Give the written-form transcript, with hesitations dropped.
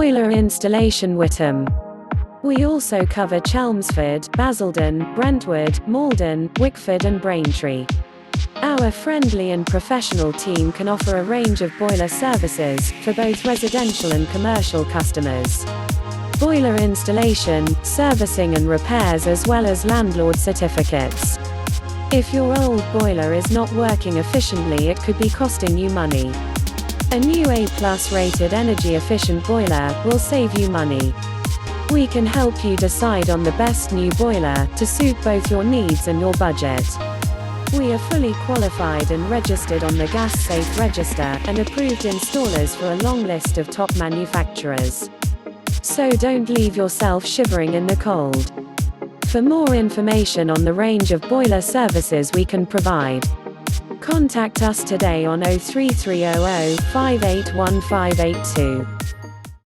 Boiler installation Whittam. We also cover Chelmsford, Basildon, Brentwood, Malden, Wickford and Braintree. Our friendly and professional team can offer a range of boiler services, for both residential and commercial customers. Boiler installation, servicing and repairs as well as landlord certificates. If your old boiler is not working efficiently, it could be costing you money. A new A+ rated energy efficient boiler will save you money. We can help you decide on the best new boiler to suit both your needs and your budget. We are fully qualified and registered on the Gas Safe Register and approved installers for a long list of top manufacturers. So don't leave yourself shivering in the cold. For more information on the range of boiler services we can provide, contact us today on 03300 581582.